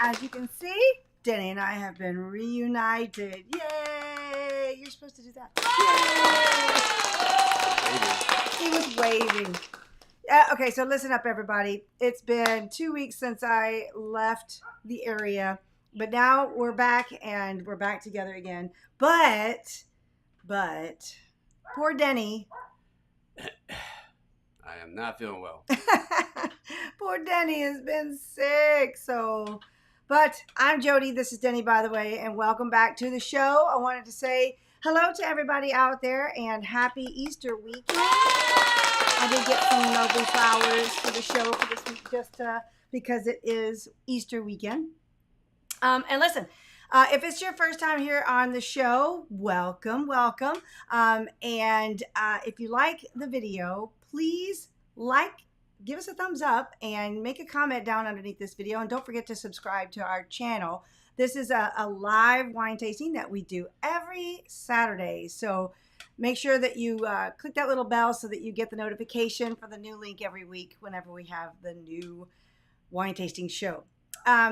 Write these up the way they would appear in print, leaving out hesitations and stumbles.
as you can see, Denny and I have been reunited. Yay! You're supposed to do that. Yay! He was waving. Okay, so listen up, everybody. It's been 2 weeks since I left the area, but now we're back and we're back together again. But, poor Denny. I am not feeling well. Poor Denny has been sick, so... But I'm Jody. This is Denny, by the way, and welcome back to the show. I wanted to say hello to everybody out there and happy Easter weekend. I did get some lovely flowers for the show for this week just because it is Easter weekend. And listen, if it's your first time here on the show, welcome. And if you like the video, please give us a thumbs up and make a comment down underneath this video. And don't forget to subscribe to our channel. This is a live wine tasting that we do every Saturday. So make sure that you click that little bell so that you get the notification for the new link every week whenever we have the new wine tasting show.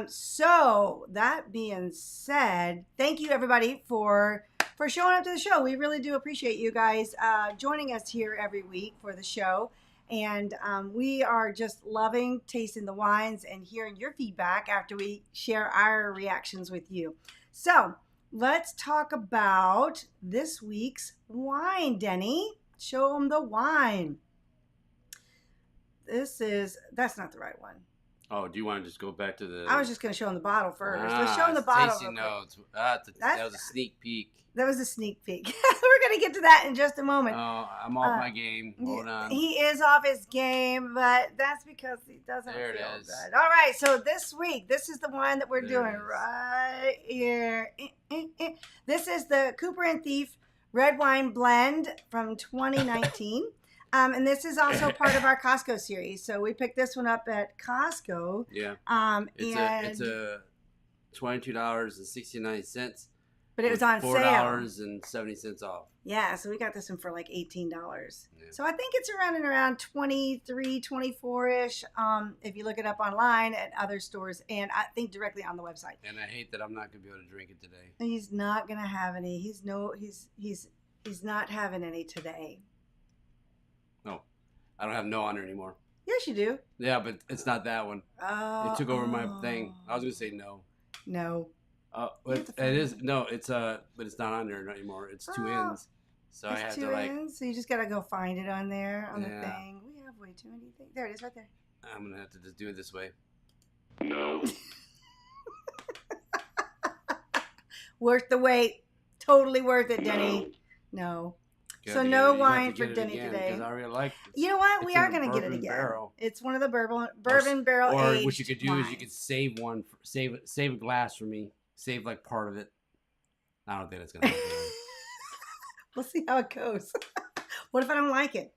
So that being said, thank you everybody for showing up to the show. We really do appreciate you guys joining us here every week for the show. And we are just loving tasting the wines and hearing your feedback after we share our reactions with you. So let's talk about this week's wine, Denny. Show them the wine. That's not the right one. Oh, do you want to just go back to the... I was just going to show them the bottle first. Let's show them the bottle. Tasting notes. That was a sneak peek. That was a sneak peek. We're going to get to that in just a moment. Oh, I'm off my game. Hold on. He is off his game, but that's because he doesn't feel good. All right, so this week, this is the wine that we're doing right here. This is the Cooper Thief Red Wine Blend from 2019. And this is also part of our Costco series. So we picked this one up at Costco. Yeah. It's a $22.69. But it was on sale. $4.70 off. Yeah, so we got this one for like $18. Yeah. So I think it's around 23, 24-ish if you look it up online at other stores and I think directly on the website. And I hate that I'm not going to be able to drink it today. He's not going to have any. He's not having any today. No. I don't have no on there anymore. Yes, you do. Yeah, but it's not that one. It took over my thing. I was going to say no. No. But it is but it's not on there anymore. It's two ends, so I have to ends? So you just gotta go find it on there on the thing. We have way too many things. There it is, right there. I'm gonna have to just do it this way. No. Worth the wait. Totally worth it, Denny. No. So no wine for Denny today. I really like this. You know what? We are going to get it again. Barrel. It's one of the bourbon barrel aged Or what you could do wines. is you could save one, save a glass for me. Save like part of it. I don't think that's going to happen. We'll see how it goes. What if I don't like it?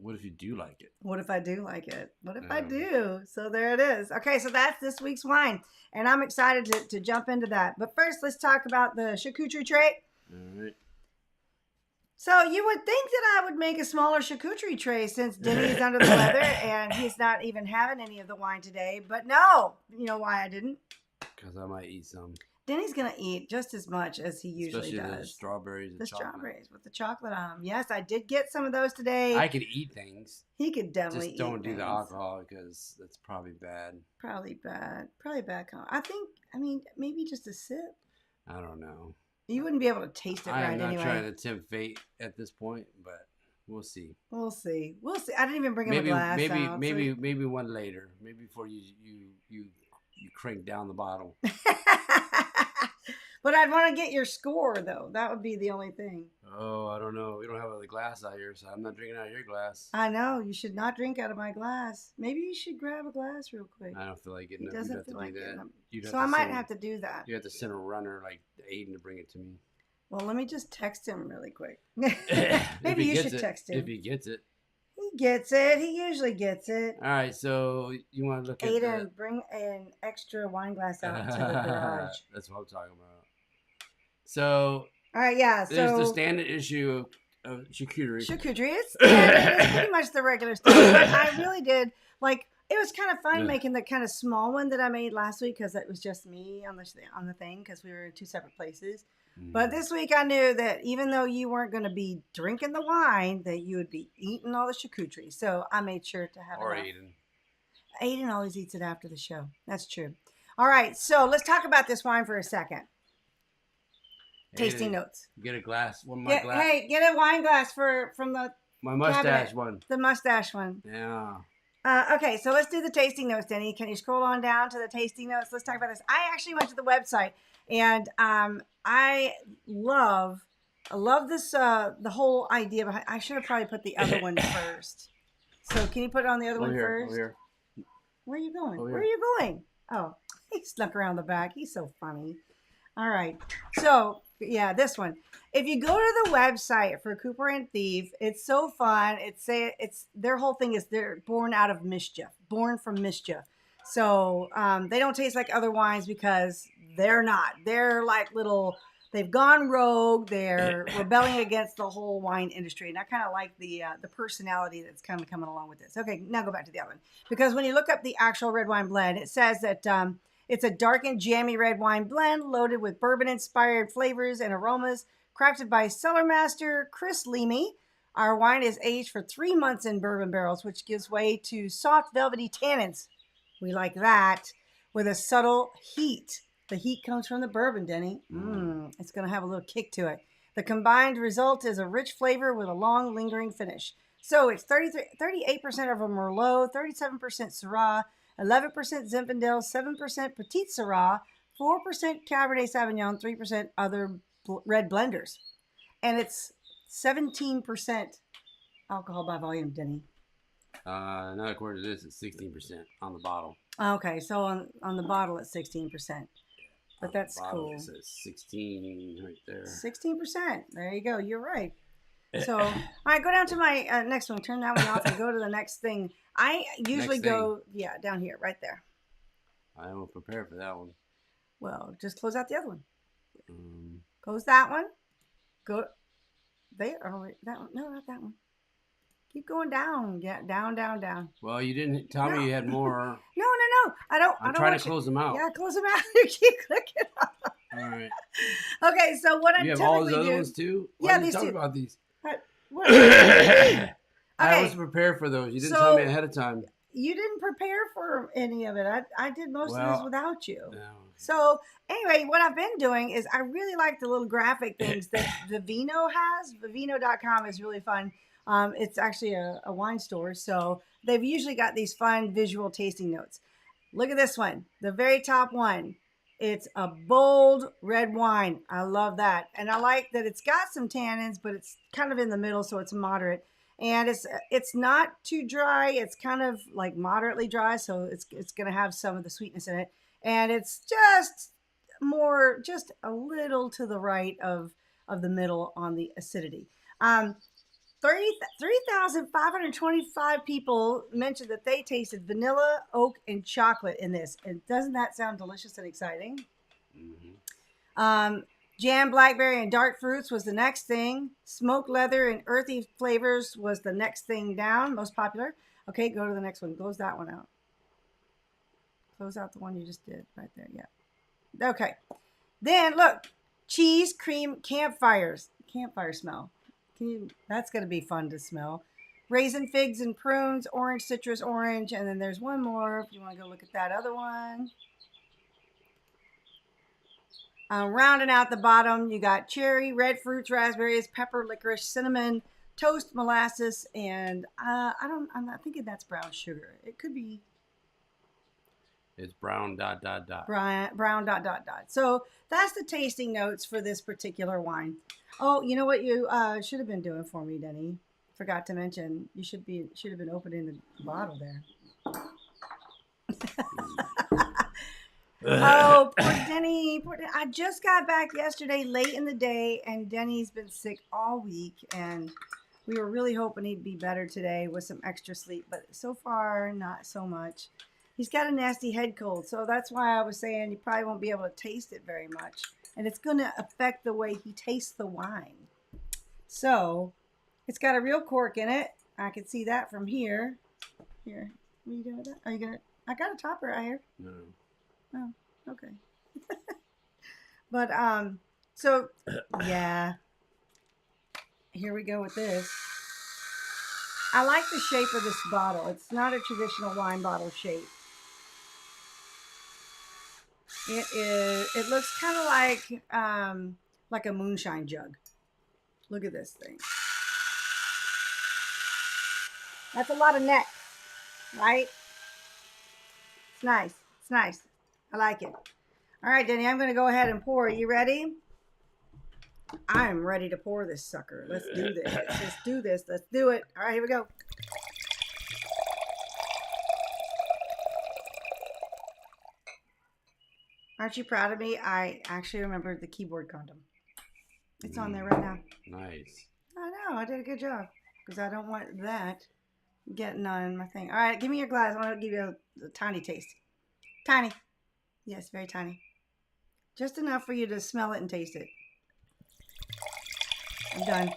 What if you do like it? What if I do like it? What if I do? So there it is. Okay, so that's this week's wine. And I'm excited to jump into that. But first, let's talk about the charcuterie tray. All right. So you would think that I would make a smaller charcuterie tray since Denny's under the weather and he's not even having any of the wine today. But no, you know why I didn't? Because I might eat some. Denny's going to eat just as much as he usually does. Especially the strawberries. The strawberries with the chocolate on them. Yes, I did get some of those today. I could eat things. He could definitely eat Just don't do things. the alcohol because that's probably bad. Probably bad. Maybe just a sip. I don't know. You wouldn't be able to taste it right anyway. I'm not trying to tempt fate at this point, but we'll see. We'll see. I didn't even bring him a glass out. Maybe one later. Maybe before you crank down the bottle. But I'd want to get your score, though. That would be the only thing. Oh, I don't know. We don't have a glass out here, so I'm not drinking out of your glass. I know. You should not drink out of my glass. Maybe you should grab a glass real quick. I don't feel like getting up. He doesn't feel like getting up. So I might have to do that. You have to send a runner like Aiden to bring it to me. Well, let me just text him really quick. Maybe you should text him. If he gets it. He gets it. He usually gets it. All right, so you want to look at Aiden, bring an extra wine glass out to the garage. That's what I'm talking about. So, all right, yeah. There's the standard issue of charcuterie. Charcuterie. It's pretty much the regular stuff. But I really did, like, It was kind of fun Ugh. making the kind of small one that I made last week because it was just me on the thing because we were in two separate places. But this week I knew that even though you weren't going to be drinking the wine, that you would be eating all the charcuterie. So I made sure to have Or enough. eating. Aiden always eats it after the show. That's true. All right, so let's talk about this wine for a second. Tasting notes. Get a glass. One my glass. Hey, get a wine glass from the My mustache cabinet. one. The mustache one. Yeah. Okay, so let's do the tasting notes, Denny. Can you scroll on down to the tasting notes? Let's talk about this. I actually went to the website, and I love this the whole idea behind. I should have probably put the other one first. So can you put it on the other one first? Over here. Where are you going? Over Where are here. you going? Oh, he snuck around the back. He's so funny. All right. So yeah, this one. If you go to the website for Cooper and Thief, it's so fun. It's their whole thing is they're born out of mischief, born from mischief. So they don't taste like other wines because they're not. They're like little. They've gone rogue. They're rebelling against the whole wine industry, and I kind of like the personality that's kind of coming along with this. Okay, now go back to the other one because when you look up the actual red wine blend, it says that it's a dark and jammy red wine blend loaded with bourbon-inspired flavors and aromas, crafted by Cellarmaster Chris Leamy. Our wine is aged for 3 months in bourbon barrels, which gives way to soft, velvety tannins. We like that with a subtle heat. The heat comes from the bourbon, Denny. It's going to have a little kick to it. The combined result is a rich flavor with a long, lingering finish. So it's 38% of a Merlot, 37% Syrah, 11% Zinfandel, 7% Petit Syrah, 4% Cabernet Sauvignon, 3% other red blenders. And it's 17% alcohol by volume, Denny. Not according to this, it's 16% on the bottle. Okay, so on the bottle it's 16%. But that's cool. It says 16 right there. 16%. There you go. You're right. So, all right, go down to my next one. Turn that one off and go to the next thing. I usually go, down here, right there. I don't prepare for that one. Well, just close out the other one. Close that one. Go there. Oh, wait, that one. No, not that one. Keep going down. Yeah, down. Well, you didn't tell me you had more. No. I don't. I'm trying to close them out. Yeah, close them out. You keep clicking on them. All right. Okay, so what I typically do. You have all those other ones too? Why Yeah, didn't these you two. talk about these? Okay. I was prepared for those. You didn't tell me ahead of time. You didn't prepare for any of it. I did most of this without you. No. So anyway, what I've been doing is I really like the little graphic things that Vivino has. Vivino.com is really fun. It's actually a wine store. So they've usually got these fun visual tasting notes. Look at this one, the very top one. It's a bold red wine. I love that. And I like that it's got some tannins, but it's kind of in the middle, so it's moderate. And it's not too dry. It's kind of like moderately dry, so it's going to have some of the sweetness in it. And it's just a little to the right of the middle on the acidity. 3,525 people mentioned that they tasted vanilla, oak, and chocolate in this. And doesn't that sound delicious and exciting? Mm-hmm. Jam, blackberry, and dark fruits was the next thing. Smoked leather and earthy flavors was the next thing down, most popular. Okay, go to the next one. Close that one out. Close out the one you just did right there. Yeah. Okay. Then look, cheese, cream, campfires. Campfire smell. That's going to be fun to smell. Raisin, figs, and prunes, orange, citrus, orange. And then there's one more if you want to go look at that other one. Rounding out the bottom, you got cherry, red fruits, raspberries, pepper, licorice, cinnamon, toast, molasses, and I'm not thinking that's brown sugar. It could be. It's brown ... Brown ... So that's the tasting notes for this particular wine. Oh, you know what you should have been doing for me, Denny? Forgot to mention. You should have been opening the bottle there. Oh, poor Denny. I just got back yesterday late in the day, and Denny's been sick all week, and we were really hoping he'd be better today with some extra sleep, but so far, not so much. He's got a nasty head cold, so that's why I was saying you probably won't be able to taste it very much, and it's going to affect the way he tastes the wine. So, it's got a real cork in it. I can see that from here. Here, What are you doing with that? Are you gonna? I got a topper right here. No. Oh, okay. But so yeah. Here we go with this. I like the shape of this bottle. It's not a traditional wine bottle shape. It is. It looks kind of like a moonshine jug. Look at this thing. That's a lot of neck, right? It's nice. It's nice. I like it. All right, Denny, I'm going to go ahead and pour. Are you ready? I'm ready to pour this sucker. Let's do this. Let's do this. Let's do it. All right, here we go. Aren't you proud of me? I actually remembered the keyboard condom. It's on there right now. Nice. I know. I did a good job because I don't want that getting on my thing. All right, give me your glass. I want to give you a tiny taste. Tiny. Yes, very tiny. Just enough for you to smell it and taste it. I'm done.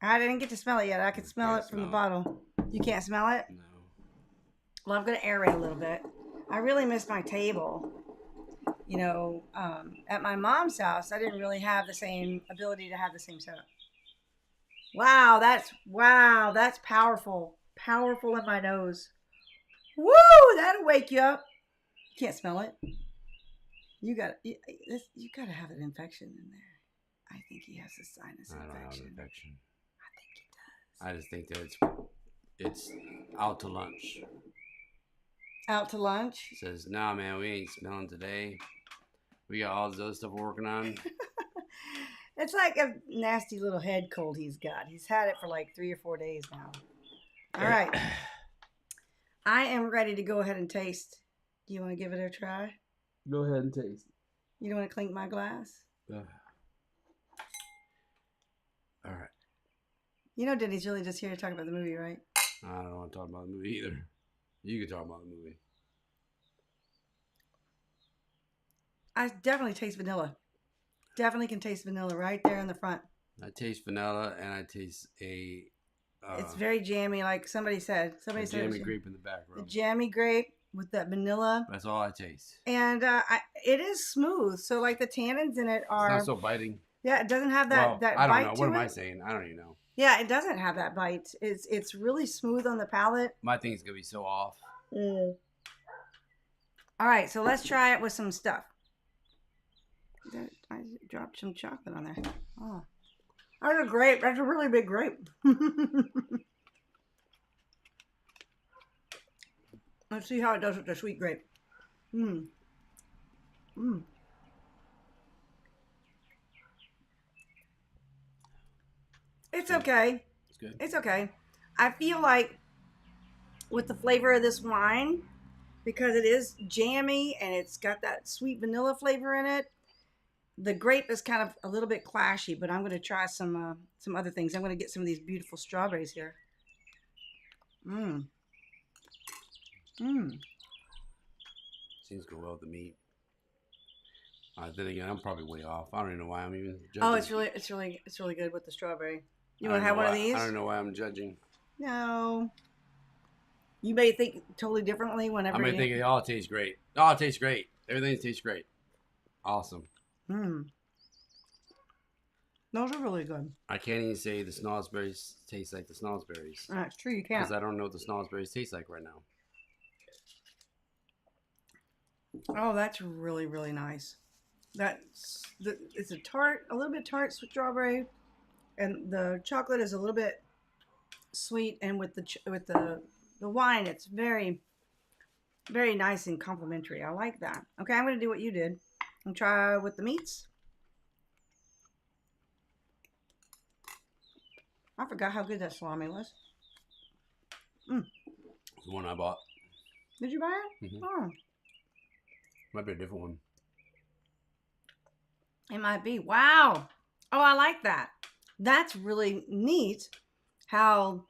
I didn't get to smell it yet. I could smell it from the bottle. You can't smell it? No. Well, I'm going to aerate a little bit. I really miss my table. You know, at my mom's house, I didn't really have the same ability to have the same setup. Wow, that's powerful. Powerful in my nose. Woo, that'll wake you up. You can't smell it. You got to have an infection in there. I think he has a sinus infection. I don't have an infection. I think he does. I just think that it's out to lunch. Out to lunch? Says, nah, man, we ain't smelling today. We got all this other stuff we're working on. It's like a nasty little head cold he's got. He's had it for like 3 or 4 days now. All right. I am ready to go ahead and taste. Do you want to give it a try? Go ahead and taste. You don't want to clink my glass? All right. You know Denny's really just here to talk about the movie, right? I don't want to talk about the movie either. You can talk about the movie. I definitely taste vanilla. Definitely can taste vanilla right there in the front. I taste vanilla and I taste a... it's very jammy, like somebody said. Somebody said jammy grape in the background. The jammy grape with that vanilla. That's all I taste. And it is smooth. So like the tannins in it are... It's not so biting. Yeah, it doesn't have that, that bite to it. I don't know. What am I saying? I don't even know. Yeah, it doesn't have that bite. It's really smooth on the palate. My thing's going to be so off. Mm. All right, so let's try it with some stuff. I dropped some chocolate on there. Oh, that's a grape. That's a really big grape. Let's see how it does with the sweet grape. Mmm. Mmm. It's okay. It's good. It's okay. I feel like with the flavor of this wine, because it is jammy and it's got that sweet vanilla flavor in it, the grape is kind of a little bit clashy, but I'm going to try some other things. I'm going to get some of these beautiful strawberries here. Mmm. Mmm. Seems to go well with the meat. Then again, I'm probably way off. I don't even know why I'm even judging. Oh, it's really good with the strawberry. You want to have one of these? I don't know why I'm judging. No. You may think totally differently whenever. I may think it all tastes great. Oh, it tastes great. Everything tastes great. Awesome. Those are really good. I can't even say the snozzberries taste like the snozzberries. That's true. You can't. Because I don't know what the snozzberries taste like right now. Oh, that's really, really nice. It's a tart, a little bit tart strawberry, and the chocolate is a little bit sweet. And with the wine, it's very, very nice and complimentary. I like that. Okay, I'm going to do what you did and try with the meats. I forgot how good that salami was. The one I bought. Did you buy it? Mm-hmm. Oh. Might be a different one. It might be. Wow. Oh, I like that. That's really neat how...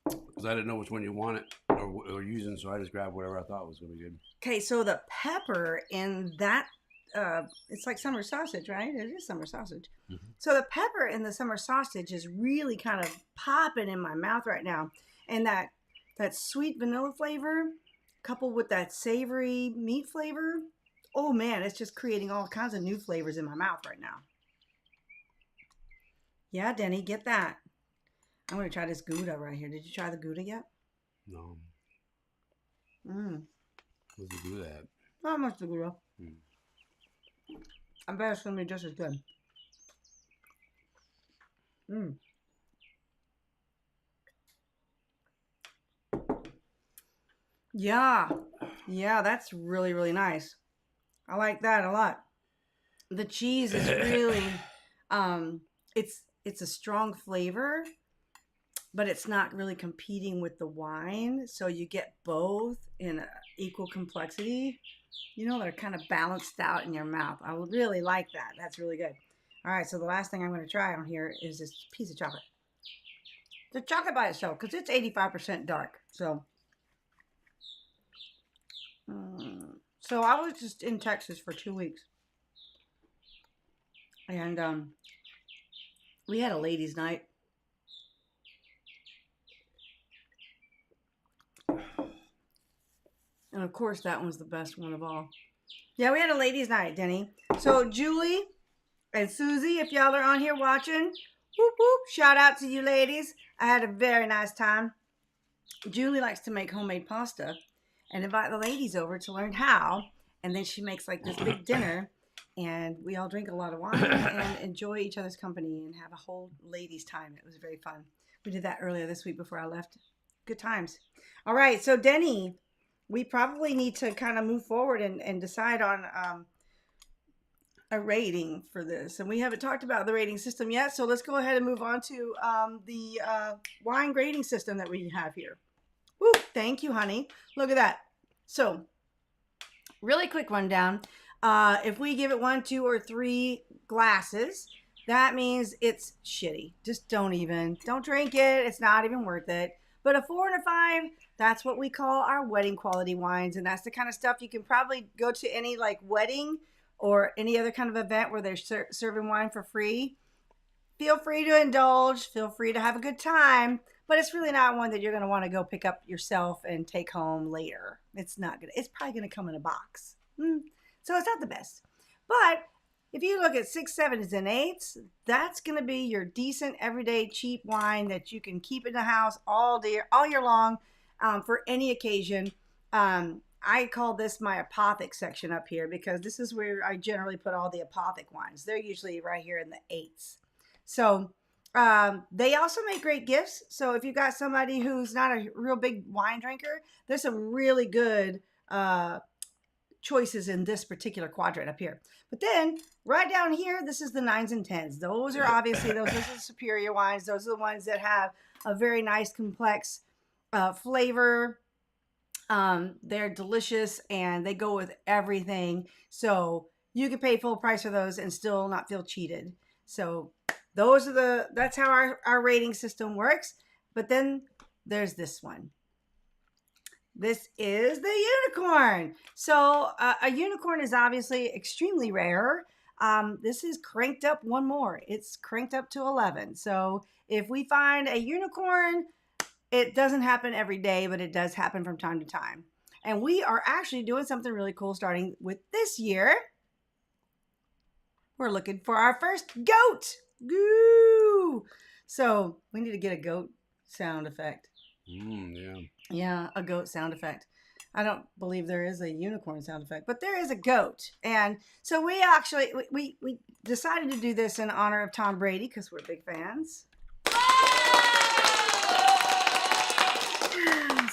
Because I didn't know which one you wanted or using, so I just grabbed whatever I thought was going to be good. Okay, so the pepper in that it's like summer sausage, right? It is summer sausage. Mm-hmm. So the pepper in the summer sausage is really kind of popping in my mouth right now. And that sweet vanilla flavor coupled with that savory meat flavor, oh man, it's just creating all kinds of new flavors in my mouth right now. Yeah, Denny, get that. I'm going to try this Gouda right here. Did you try the Gouda yet? No. Mm. Let's do that. Not much the Gouda. Mm. I bet it's going to be just as good. Mm. Yeah. Yeah, that's really, really nice. I like that a lot. The cheese is really, it's a strong flavor, but it's not really competing with the wine. So you get both in equal complexity. You know, they're kind of balanced out in your mouth. I really like that. That's really good. All right, so the last thing I'm going to try on here is this piece of chocolate. The chocolate by itself, because it's 85% dark. So I was just in Texas for 2 weeks. And we had a ladies' night. And of course, that one's the best one of all. Yeah, we had a ladies' night, Denny. So Julie and Susie, if y'all are on here watching, whoop whoop, shout out to you ladies. I had a very nice time. Julie likes to make homemade pasta and invite the ladies over to learn how. And then she makes like this big dinner. And we all drink a lot of wine and enjoy each other's company and have a whole ladies' time. It was very fun. We did that earlier this week before I left. Good times. All right, so Denny, we probably need to kind of move forward and decide on a rating for this. And we haven't talked about the rating system yet, so let's go ahead and move on to the wine grading system that we have here. Woo, thank you, honey. Look at that. So, really quick rundown. If we give it 1, 2, or 3 glasses, that means it's shitty. Just don't drink it. It's not even worth it. But a 4 and a 5, that's what we call our wedding quality wines. And that's the kind of stuff you can probably go to any like wedding or any other kind of event where they're serving wine for free. Feel free to indulge. Feel free to have a good time. But it's really not one that you're going to want to go pick up yourself and take home later. It's not good. It's probably going to come in a box. So it's not the best. But if you look at 6, 7s, and 8s, that's going to be your decent, everyday, cheap wine that you can keep in the house all year long for any occasion. I call this my apothic section up here because this is where I generally put all the apothic wines. They're usually right here in the 8s. So they also make great gifts. So if you've got somebody who's not a real big wine drinker, there's some really good choices in this particular quadrant up here. But then right down here, this is the 9s and 10s. Those are obviously, those are the superior wines. Those are the ones that have a very nice, complex flavor. They're delicious and they go with everything. So you can pay full price for those and still not feel cheated. So that's how our rating system works. But then there's this one. This is the unicorn. So a unicorn is obviously extremely rare. This is cranked up one more. It's cranked up to 11. So if we find a unicorn, it doesn't happen every day, but it does happen from time to time. And we are actually doing something really cool starting with this year. We're looking for our first goat. Goo! So we need to get a goat sound effect. Yeah. Yeah, a goat sound effect. I don't believe there is a unicorn sound effect, but there is a goat. And so we actually, we decided to do this in honor of Tom Brady because we're big fans.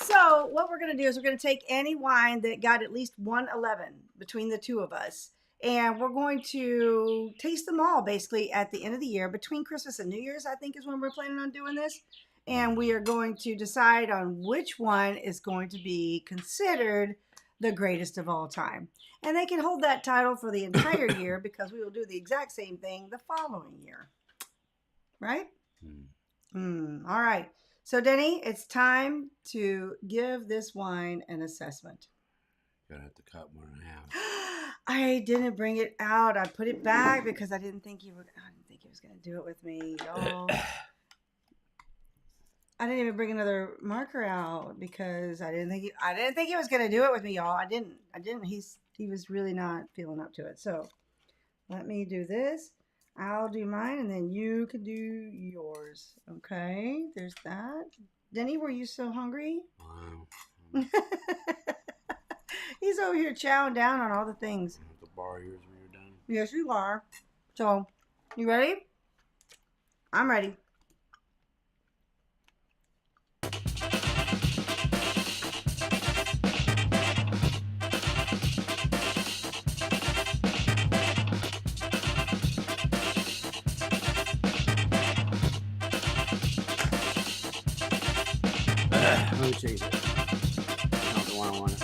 So what we're going to do is we're going to take any wine that got at least 111 between the two of us. And we're going to taste them all basically at the end of the year. Between Christmas and New Year's, I think is when we're planning on doing this. And we are going to decide on which one is going to be considered the greatest of all time. And they can hold that title for the entire year because we will do the exact same thing the following year. Right? All right. So, Denny, it's time to give this wine an assessment. Gonna have to cut 1.5. I didn't bring it out. I put it back because I didn't think he was going to do it with me, y'all. I didn't even bring another marker out because I didn't think he was going to do it with me, y'all. I didn't. He was really not feeling up to it. So, let me do this. I'll do mine and then you can do yours. Okay? There's that. Denny, were you so hungry? Wow. He's over here chowing down on all the things. I have to borrow yours when you're done. Yes, you are. So, you ready? I'm ready. Let me change it. Not the one I wanted.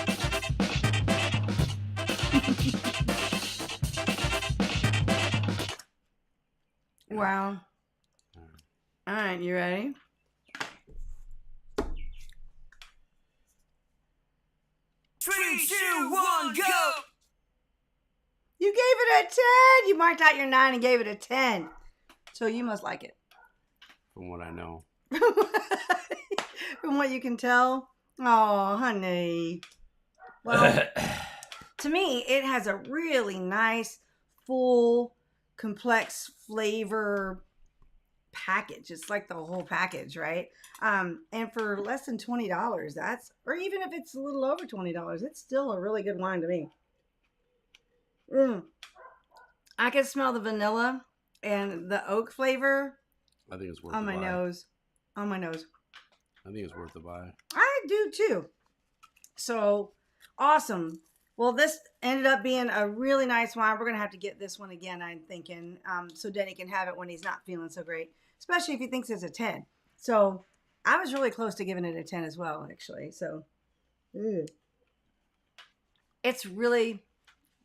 Wow. All right, you ready? Three, two, one, go! You gave it a 10. You marked out your 9 and gave it a 10. So you must like it. From what I know. From what you can tell. Oh, honey. Well, to me, it has a really nice, full, complex flavor package. It's like the whole package, right? And for less than $20, or even if it's a little over $20, it's still a really good wine to me. I can smell the vanilla and the oak flavor I think it's worth on the my buy. nose. On my nose. I think it's worth the buy. I do too. So awesome. Well, this ended up being a really nice wine. We're going to have to get this one again, I'm thinking, so Denny can have it when he's not feeling so great, especially if he thinks it's a 10. So I was really close to giving it a 10 as well, actually. So it's really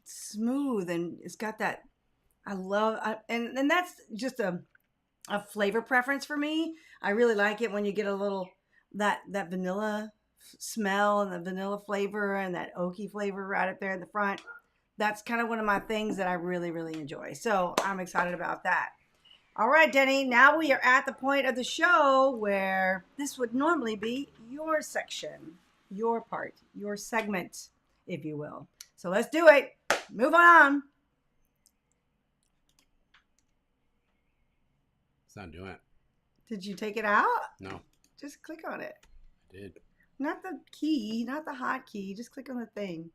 smooth and it's got that, and that's just a flavor preference for me. I really like it when you get a little, that vanilla smell and the vanilla flavor and that oaky flavor right up there in the front. That's kind of one of my things that I really, really enjoy. So I'm excited about that. All right, Denny, now we are at the point of the show where this would normally be your section, your part, your segment, if you will. So let's do it. Move on. It's not doing it. Did you take it out? No. Just click on it. I did. Not the key, not the hotkey. Just click on the thing.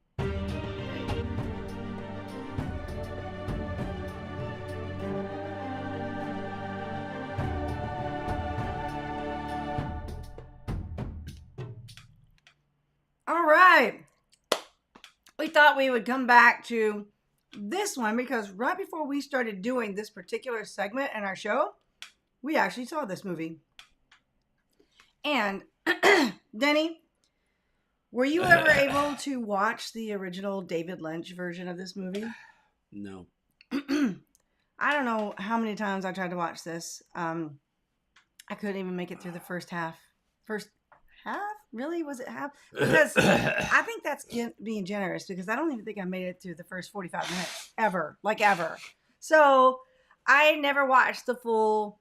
All right. We thought we would come back to this one because right before we started doing this particular segment in our show, we actually saw this movie. And Denny, were you ever able to watch the original David Lynch version of this movie? No. I don't know how many times I tried to watch this. I couldn't even make it through the first half. First half? Really? Was it half? Because I think that's being generous because I don't even think I made it through the first 45 minutes. Ever. Like ever. So I never watched the full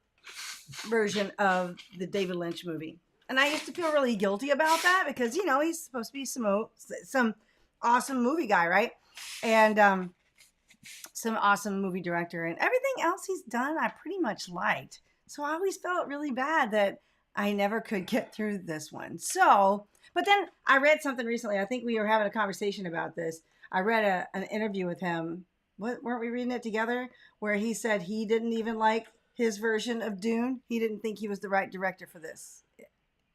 version of the David Lynch movie. And I used to feel really guilty about that because, you know, he's supposed to be some awesome movie guy, right? And some awesome movie director. And everything else he's done, I pretty much liked. So I always felt really bad that I never could get through this one. So, but then I read something recently. I think we were having a conversation about this. I read an interview with him. Weren't we reading it together? Where he said he didn't even like his version of Dune. He didn't think he was the right director for this.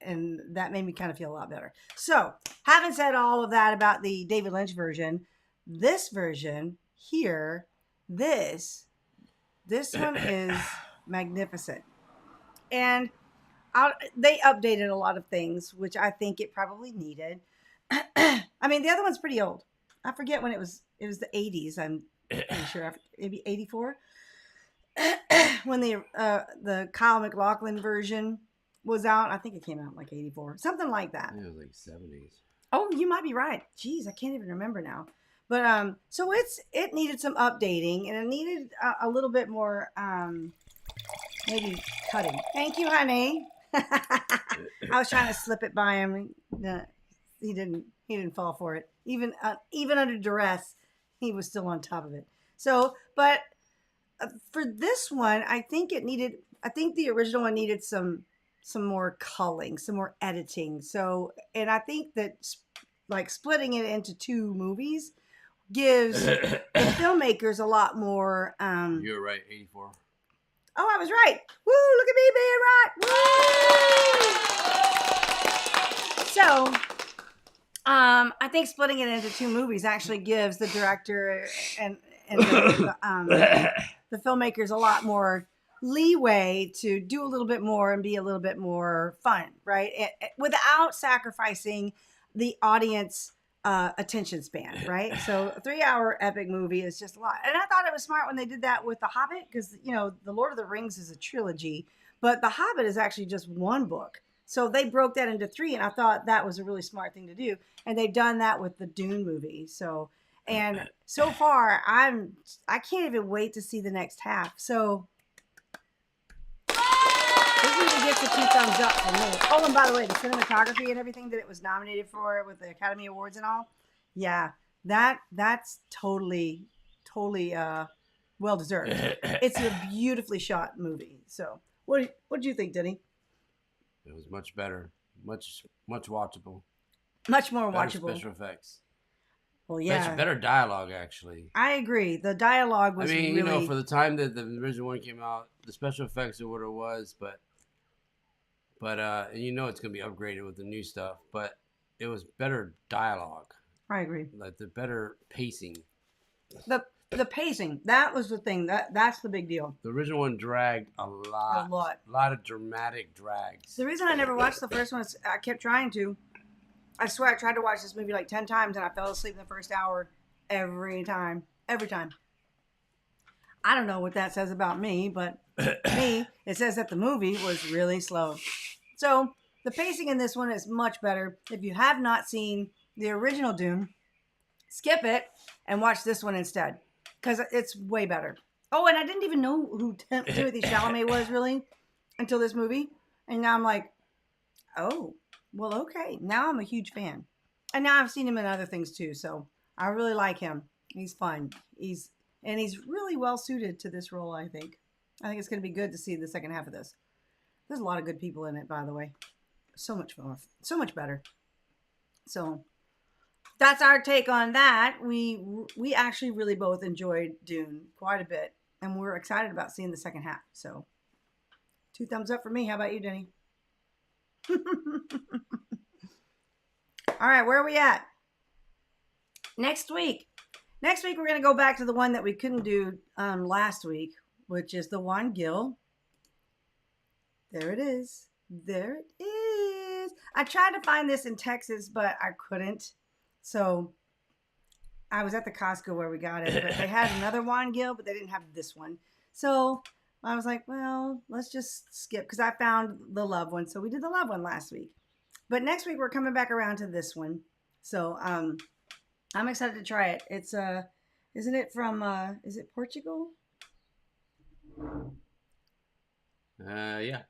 And that made me kind of feel a lot better. So, having said all of that about the David Lynch version, this version here, this one is magnificent. And they updated a lot of things, which I think it probably needed. I mean, the other one's pretty old. I forget when it was. It was the 80s. I'm pretty sure. Maybe 84. When the Kyle MacLachlan version was out. I think it came out in like 84. Something like that. Yeah, it was like 70s. Oh, you might be right. Jeez, I can't even remember now. But so it needed some updating, and it needed a little bit more maybe cutting. Thank you, honey. I was trying to slip it by him. No, he didn't fall for it. Even under duress, he was still on top of it. So, but for this one, I think the original one needed some more culling, some more editing. So, and I think that like splitting it into two movies gives the filmmakers a lot more. You're right, 84. Oh, I was right. Woo! Look at me being right. Woo! So, I think splitting it into two movies actually gives the director and the filmmakers a lot more leeway to do a little bit more and be a little bit more fun, right? Without sacrificing the audience attention span, right? So a 3-hour epic movie is just a lot. And I thought it was smart when they did that with The Hobbit, because, The Lord of the Rings is a trilogy, but The Hobbit is actually just one book. So they broke that into 3, and I thought that was a really smart thing to do. And they've done that with the Dune movie. So, and so far, I can't even wait to see the next half. So this movie gets a 2 thumbs up for me. Oh, and by the way, the cinematography and everything that it was nominated for with the Academy Awards and all, yeah, that's totally well deserved. It's a beautifully shot movie. So, what do you think, Denny? It was much better, much watchable, Much more better watchable. special effects. Well, yeah, Better dialogue, actually. I agree. The dialogue was really... for the time that the original one came out, the special effects are what it was, but and it's gonna be upgraded with the new stuff, but it was better dialogue. I agree. Like the better pacing. The pacing, that was the thing. That's the big deal. The original one dragged a lot. A lot of dramatic drags. The reason I never watched the first one is I kept trying to. I swear I tried to watch this movie like 10 times and I fell asleep in the first hour every time. Every time. I don't know what that says about me, but me, it says that the movie was really slow. So the pacing in this one is much better. If you have not seen the original Dune, skip it and watch this one instead, because it's way better. Oh, and I didn't even know who Timothée Chalamet was really until this movie. And now I'm like, oh, well, okay. Now I'm a huge fan. And now I've seen him in other things too. So I really like him. He's fun. He's really well suited to this role, I think. I think it's going to be good to see the second half of this. There's a lot of good people in it, by the way. So much fun. So much better. So that's our take on that. We actually really both enjoyed Dune quite a bit, and we're excited about seeing the second half. So 2 thumbs up for me. How about you, Denny? All right, where are we at? Next week we're going to go back to the one that we couldn't do last week, which is the Juan Gil. There it is. There it is. I tried to find this in Texas, but I couldn't. So I was at the Costco where we got it, but they had another Juan Gil, but they didn't have this one. So I was like, well, let's just skip, because I found the love one. So we did the love one last week. But next week we're coming back around to this one. So I'm excited to try it. It's isn't it from is it Portugal? Yeah.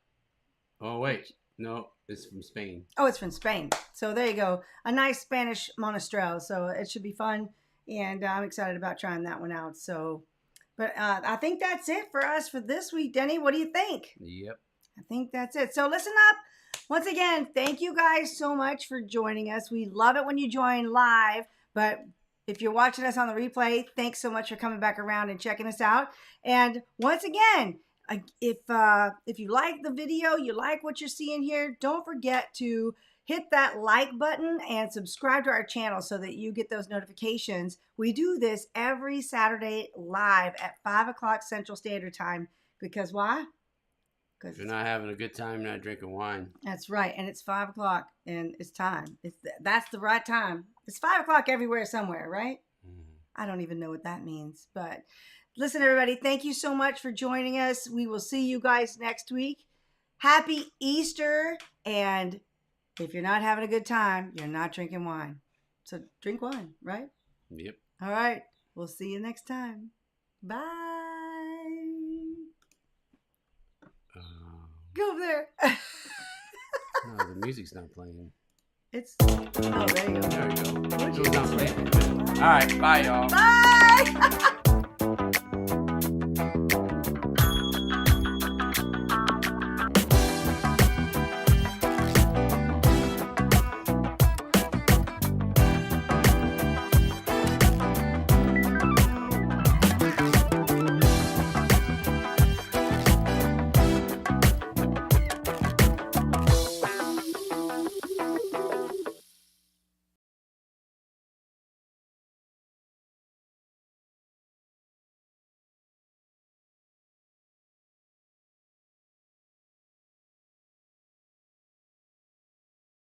Oh wait, no, it's from Spain. Oh, it's from Spain. So there you go. A nice Spanish monastrell. So it should be fun. And I'm excited about trying that one out. So, but I think that's it for us for this week. Denny, what do you think? Yep. I think that's it. So listen up. Once again, thank you guys so much for joining us. We love it when you join live. But if you're watching us on the replay, thanks so much for coming back around and checking us out. And once again, if you like the video, you like what you're seeing here, don't forget to hit that like button and subscribe to our channel so that you get those notifications. We do this every Saturday live at 5 o'clock Central Standard Time. Because why? If you're not having a good time, you're not drinking wine. That's right. And it's 5 o'clock and it's time. That's the right time. It's 5 o'clock everywhere somewhere, right? Mm-hmm. I don't even know what that means, but... Listen, everybody, thank you so much for joining us. We will see you guys next week. Happy Easter. And if you're not having a good time, you're not drinking wine. So drink wine, right? Yep. All right. We'll see you next time. Bye. Go over there. No, the music's not playing. It's. Oh, there you go. There we go. What'd It you was not say? playing. All right, bye, y'all. Bye.